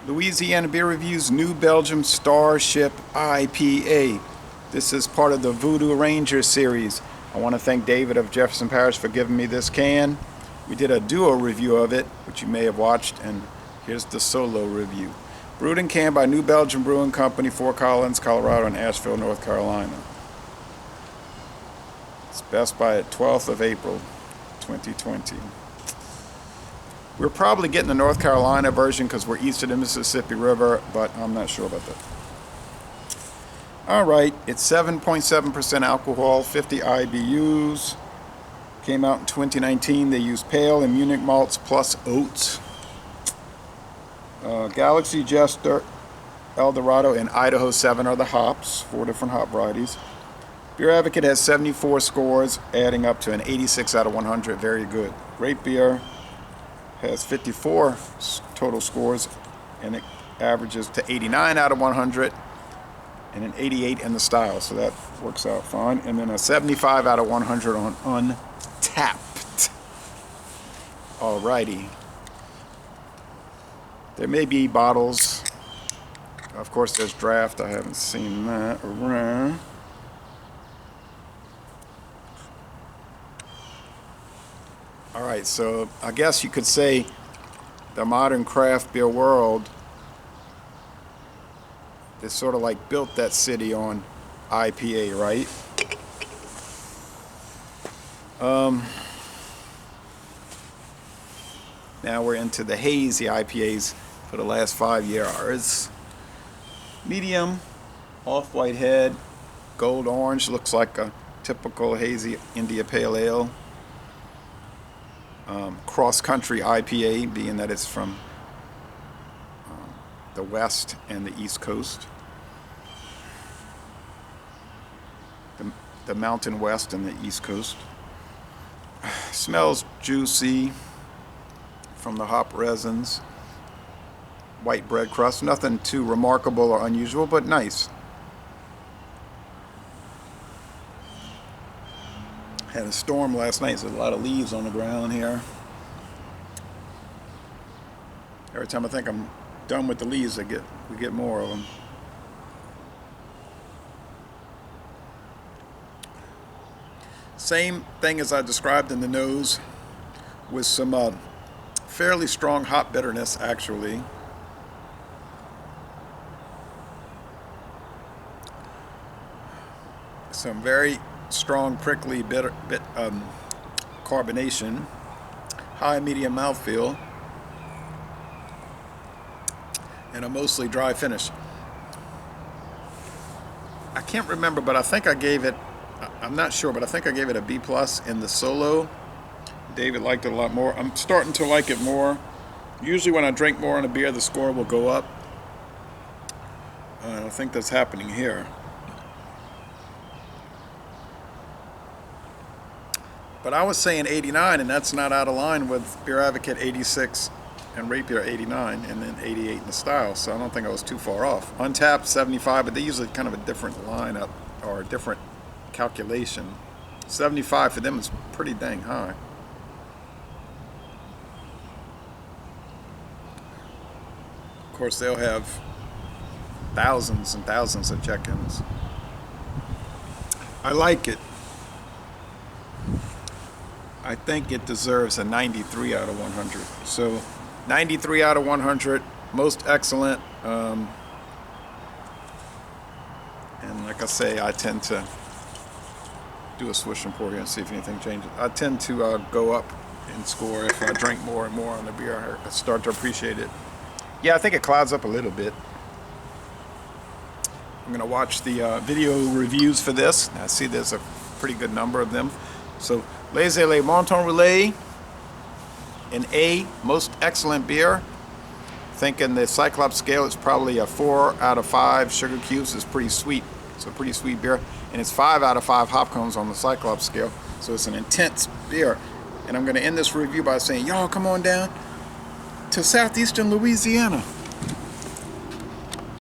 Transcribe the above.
Louisiana Beer Review's New Belgium Starship IPA. This is part of the Voodoo Ranger series. I want to thank David of Jefferson Parish for giving me this can. We did a duo review of it, which you may have watched, and here's the solo review. Brewed and canned by New Belgium Brewing Company, Fort Collins, Colorado, and Asheville, North Carolina. It's best by at 12th of April, 2020. We're probably getting the North Carolina version because we're east of the Mississippi River, but I'm not sure about that. Alright, it's 7.7% alcohol, 50 IBUs. Came out in 2019. They use pale and Munich malts plus oats. Galaxy, Jester, Eldorado, and Idaho 7 are the hops, 4 different hop varieties. Beer Advocate has 74 scores, adding up to an 86 out of 100. Very good. Grape Beer has 54 total scores, and it averages to 89 out of 100, and an 88 in the style, so that works out fine. And then a 75 out of 100 on Untapped. Alrighty. There may be bottles. Of course, there's draft. I haven't seen that around. Alright, so I guess you could say the modern craft beer world is sort of like built that city on IPA, right? Now we're into the hazy IPAs for the last 5 years. Medium, off-white head, gold orange, looks like a typical hazy India Pale Ale. Cross-country IPA, being that it's from the west and the east coast. The mountain west and the east coast. Smells juicy from the hop resins. White bread crust, nothing too remarkable or unusual, but nice. Had a storm last night, so there's a lot of leaves on the ground here. Every time I think I'm done with the leaves, we get more of them. Same thing as I described in the nose, with some fairly strong hop bitterness, actually. Some very strong, prickly carbonation. High medium mouthfeel. And a mostly dry finish. I can't remember, but I think I gave it, I'm not sure, but I think I gave it a B+ in the solo. David liked it a lot more. I'm starting to like it more. Usually when I drink more on a beer, the score will go up. I think that's happening here. But I was saying 89, and that's not out of line with Beer Advocate 86 and Rapier 89, and then 88 in the style, so I don't think I was too far off. Untapped 75, but they usually kind of a different lineup or a different calculation. 75 for them is pretty dang high. Of course, they'll have thousands and thousands of check-ins. I like it. I think it deserves a 93 out of 100. So 93 out of 100, most excellent. And like I say, I tend to do a swish and pour here and see if anything changes. I tend to go up in score if I drink more and more on the beer. I start to appreciate it. Yeah, I think it clouds up a little bit. I'm going to watch the video reviews for this. I see there's a pretty good number of them. So, Les Monton Relais, an A, most excellent beer. Thinking the Cyclops scale, it's probably a 4 out of 5 sugar cubes. It's pretty sweet. It's a pretty sweet beer. And it's 5 out of 5 hop cones on the Cyclops scale. So it's an intense beer. And I'm going to end this review by saying, y'all come on down to southeastern Louisiana.